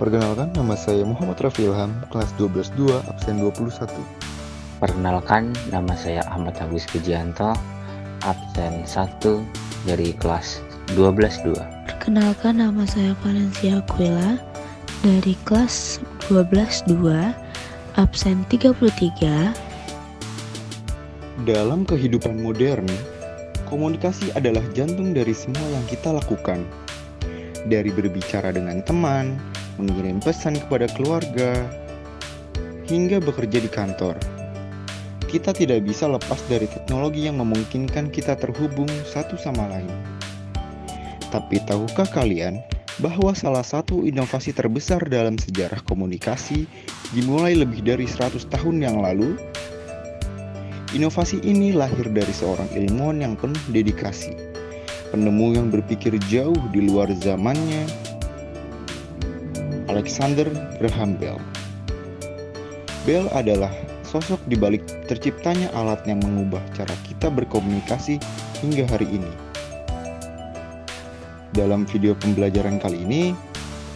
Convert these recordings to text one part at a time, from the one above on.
Perkenalkan, nama saya Muhammad Rafi Ilham, kelas 12-2, absen 21. Perkenalkan, nama saya Ahmad Agus Pujianto, absen 1 dari kelas 12-2. Perkenalkan, nama saya Valencia Aquila dari kelas 12-2, absen 33. Dalam kehidupan modern, komunikasi adalah jantung dari semua yang kita lakukan. Dari berbicara dengan teman, mengirim pesan kepada keluarga, hingga bekerja di kantor. Kita tidak bisa lepas dari teknologi yang memungkinkan kita terhubung satu sama lain. Tapi tahukah kalian bahwa salah satu inovasi terbesar dalam sejarah komunikasi dimulai lebih dari 100 tahun yang lalu? Inovasi ini lahir dari seorang ilmuwan yang penuh dedikasi, penemu yang berpikir jauh di luar zamannya, Alexander Graham Bell. Bell adalah sosok di balik terciptanya alat yang mengubah cara kita berkomunikasi hingga hari ini. Dalam video pembelajaran kali ini,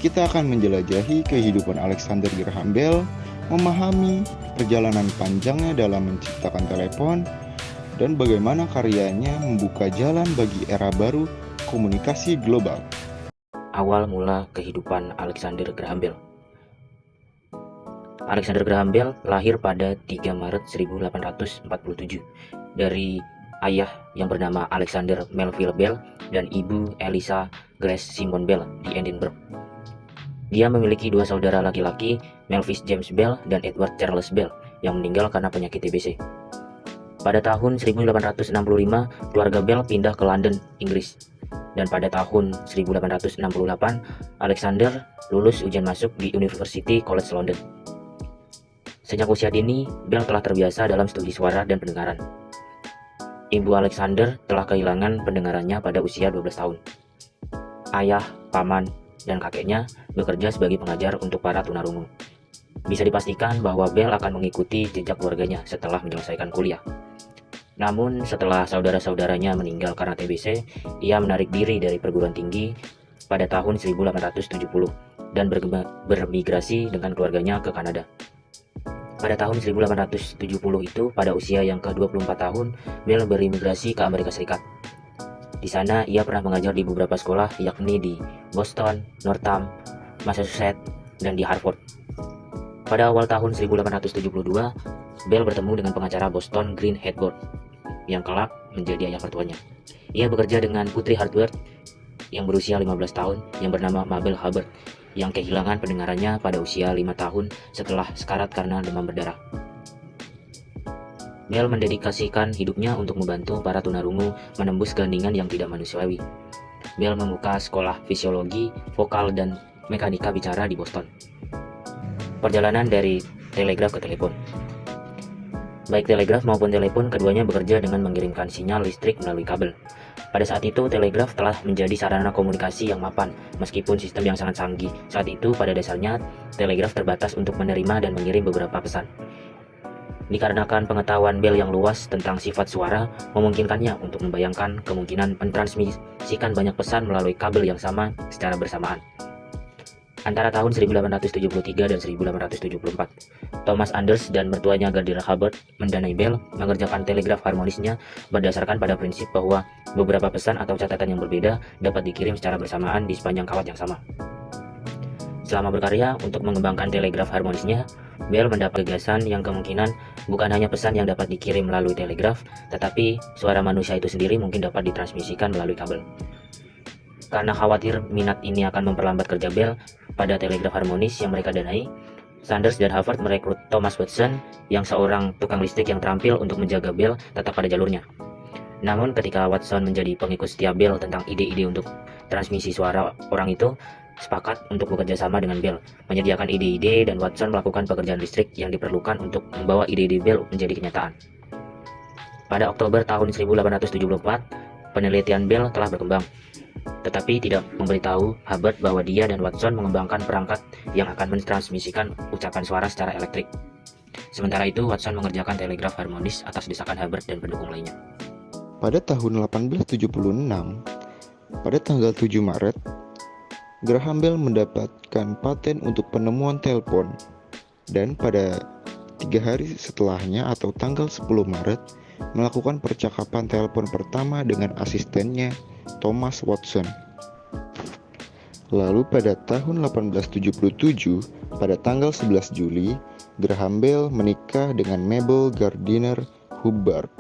kita akan menjelajahi kehidupan Alexander Graham Bell, memahami perjalanan panjangnya dalam menciptakan telepon, dan bagaimana karyanya membuka jalan bagi era baru komunikasi global. Awal mula kehidupan Alexander Graham Bell. Alexander Graham Bell lahir pada 3 Maret 1847 dari ayah yang bernama Alexander Melville Bell dan ibu Eliza Grace Simon Bell di Edinburgh. Dia memiliki 2 saudara laki-laki, Melvis James Bell dan Edward Charles Bell, yang meninggal karena penyakit TBC. Pada tahun 1865, keluarga Bell pindah ke London, Inggris. Dan pada tahun 1868, Alexander lulus ujian masuk di University College London. Sejak usia dini, Bell telah terbiasa dalam studi suara dan pendengaran. Ibu Alexander telah kehilangan pendengarannya pada usia 12 tahun. Ayah, paman, dan kakeknya bekerja sebagai pengajar untuk para tunarungu. Bisa dipastikan bahwa Bell akan mengikuti jejak keluarganya setelah menyelesaikan kuliah. Namun setelah saudara-saudaranya meninggal karena TBC, ia menarik diri dari perguruan tinggi pada tahun 1870 dan bermigrasi dengan keluarganya ke Kanada. Pada tahun 1870 itu, pada usia yang ke-24 tahun, Bell berimigrasi ke Amerika Serikat. Di sana, ia pernah mengajar di beberapa sekolah, yakni di Boston, Northam, Massachusetts, dan di Harvard. Pada awal tahun 1872, Bell bertemu dengan pengacara Boston Green Hedberg, yang kelak menjadi ayah mertuanya. Ia bekerja dengan putri Harvard yang berusia 15 tahun, yang bernama Mabel Hubbard, yang kehilangan pendengarannya pada usia 5 tahun setelah sekarat karena demam berdarah. Bell mendedikasikan hidupnya untuk membantu para tunarungu menembus keheningan yang tidak manusiawi. Bell membuka sekolah fisiologi, vokal, dan mekanika bicara di Boston. Perjalanan dari telegraf ke telepon. Baik telegraf maupun telepon, keduanya bekerja dengan mengirimkan sinyal listrik melalui kabel. Pada saat itu, telegraf telah menjadi sarana komunikasi yang mapan, meskipun sistem yang sangat canggih. Saat itu, pada dasarnya, telegraf terbatas untuk menerima dan mengirim beberapa pesan. Dikarenakan pengetahuan Bell yang luas tentang sifat suara, memungkinkannya untuk membayangkan kemungkinan mentransmisikan banyak pesan melalui kabel yang sama secara bersamaan. Antara tahun 1873 dan 1874, Thomas Anders dan mertuanya Gardiner Hubbard mendanai Bell mengerjakan telegraf harmonisnya berdasarkan pada prinsip bahwa beberapa pesan atau catatan yang berbeda dapat dikirim secara bersamaan di sepanjang kawat yang sama. Selama berkarya untuk mengembangkan telegraf harmonisnya, Bell mendapat gagasan yang kemungkinan bukan hanya pesan yang dapat dikirim melalui telegraf, tetapi suara manusia itu sendiri mungkin dapat ditransmisikan melalui kabel. Karena khawatir minat ini akan memperlambat kerja Bell pada telegraf harmonis yang mereka danai, Sanders dan Harvard merekrut Thomas Watson, yang seorang tukang listrik yang terampil untuk menjaga Bell tetap pada jalurnya. Namun ketika Watson menjadi pengikut setia Bell tentang ide-ide untuk transmisi suara, orang itu sepakat untuk bekerja sama dengan Bell, menyediakan ide-ide, dan Watson melakukan pekerjaan listrik yang diperlukan untuk membawa ide-ide Bell menjadi kenyataan. Pada Oktober tahun 1874, penelitian Bell telah berkembang, tetapi tidak memberitahu Hubbard bahwa dia dan Watson mengembangkan perangkat yang akan mentransmisikan ucapan suara secara elektrik. Sementara itu, Watson mengerjakan telegraf harmonis atas desakan Hubbard dan pendukung lainnya. Pada tahun 1876, pada tanggal 7 Maret, Graham Bell mendapatkan paten untuk penemuan telepon. Dan pada 3 hari setelahnya atau tanggal 10 Maret, melakukan percakapan telepon pertama dengan asistennya Thomas Watson. Lalu pada tahun 1877, pada tanggal 11 Juli, Graham Bell menikah dengan Mabel Gardiner Hubbard,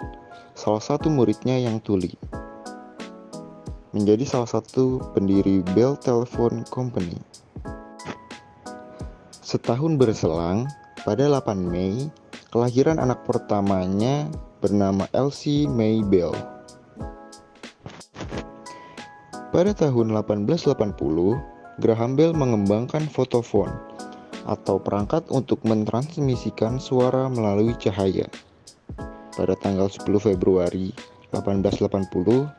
salah satu muridnya yang tuli. Menjadi salah satu pendiri Bell Telephone Company. Setahun berselang, pada 8 Mei, kelahiran anak pertamanya bernama Elsie May Bell. Pada tahun 1880, Graham Bell mengembangkan fotofon atau perangkat untuk mentransmisikan suara melalui cahaya. Pada tanggal 10 Februari 1880,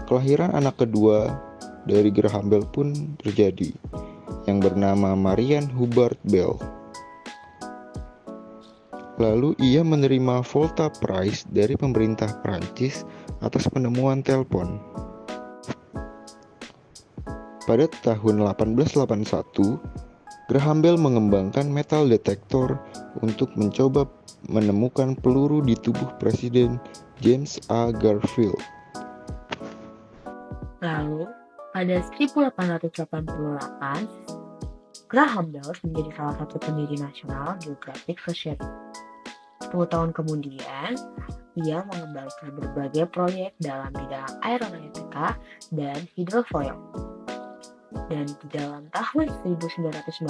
kelahiran anak kedua dari Graham Bell pun terjadi, yang bernama Marian Hubbard Bell. Lalu ia menerima Volta Prize dari pemerintah Prancis atas penemuan telepon. Pada tahun 1881, Graham Bell mengembangkan metal detektor untuk mencoba menemukan peluru di tubuh Presiden James A. Garfield. Lalu, pada 1888, Graham Bell menjadi salah satu pendiri National Geographic Society. 10 tahun kemudian, ia mengembangkan berbagai proyek dalam bidang aeronautika dan hidrofoil. Dan di dalam tahun 1919,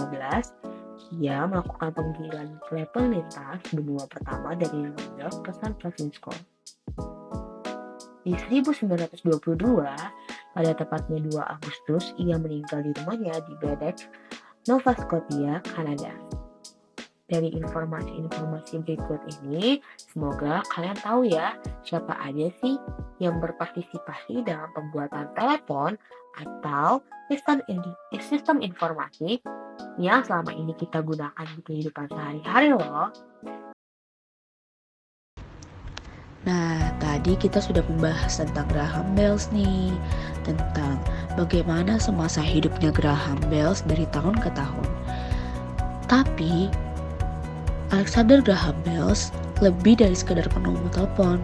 ia melakukan penggilingan telepon lintas benua pertama dari New York ke San Francisco. Di 1922, pada tepatnya 2 Agustus, ia meninggal di rumahnya di Baddeck, Nova Scotia, Kanada. Dari informasi-informasi berikut ini, semoga kalian tahu ya, siapa aja sih yang berpartisipasi dalam pembuatan telepon atau sistem informasi yang selama ini kita gunakan di kehidupan sehari-hari loh. Nah, tadi kita sudah membahas tentang Graham Bell nih, tentang bagaimana semasa hidupnya Graham Bell dari tahun ke tahun. Tapi Alexander Graham Bell lebih dari sekadar penemu telepon.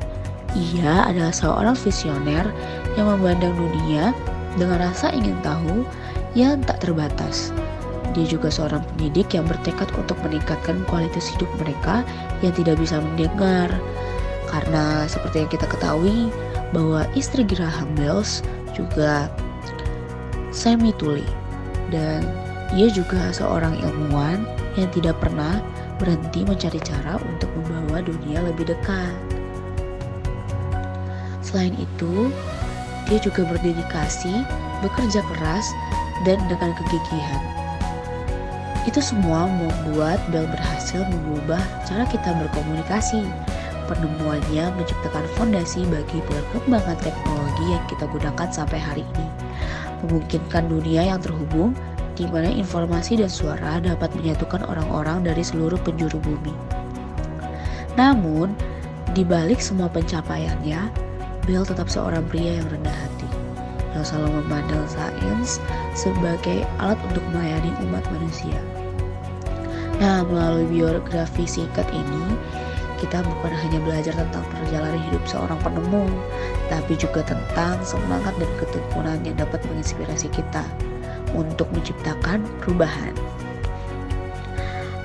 Ia adalah seorang visioner yang memandang dunia dengan rasa ingin tahu yang tak terbatas. Dia juga seorang pendidik yang bertekad untuk meningkatkan kualitas hidup mereka yang tidak bisa mendengar. Karena seperti yang kita ketahui bahwa istri Graham Bell juga semi tuli, dan ia juga seorang ilmuwan yang tidak pernah berhenti mencari cara untuk membawa dunia lebih dekat. Selain itu, dia juga berdedikasi, bekerja keras, dan dengan kegigihan. Itu semua membuat Bell berhasil mengubah cara kita berkomunikasi. Penemuannya menciptakan fondasi bagi perkembangan teknologi yang kita gunakan sampai hari ini, memungkinkan dunia yang terhubung di mana informasi dan suara dapat menyatukan orang-orang dari seluruh penjuru bumi. Namun, di balik semua pencapaiannya, Bell tetap seorang pria yang rendah hati, yang selalu memandang sains sebagai alat untuk melayani umat manusia. Nah, melalui biografi singkat ini, kita bukan hanya belajar tentang perjalanan hidup seorang penemu, tapi juga tentang semangat dan ketekunan yang dapat menginspirasi kita untuk menciptakan perubahan.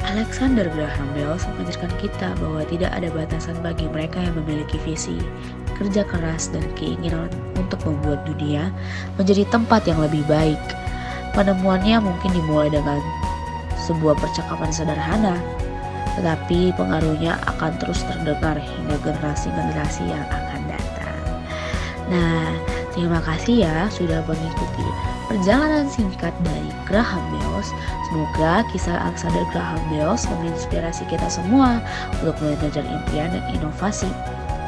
Alexander Graham Bell mengajarkan kita bahwa tidak ada batasan bagi mereka yang memiliki visi, kerja keras, dan keinginan untuk membuat dunia menjadi tempat yang lebih baik. Penemuannya mungkin dimulai dengan sebuah percakapan sederhana, tetapi pengaruhnya akan terus terdengar hingga generasi-generasi yang akan datang. Nah, terima kasih ya sudah mengikuti perjalanan singkat dari Graham Bell. Semoga kisah Alexander Graham Bell menginspirasi kita semua untuk mengejar impian dan inovasi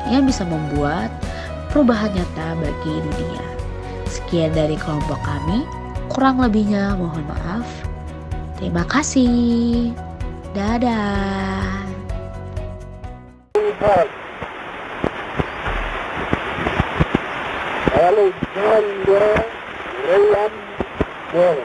yang bisa membuat perubahan nyata bagi dunia. Sekian dari kelompok kami, kurang lebihnya mohon maaf. Terima kasih. Dadah. Alexander Graham Bell.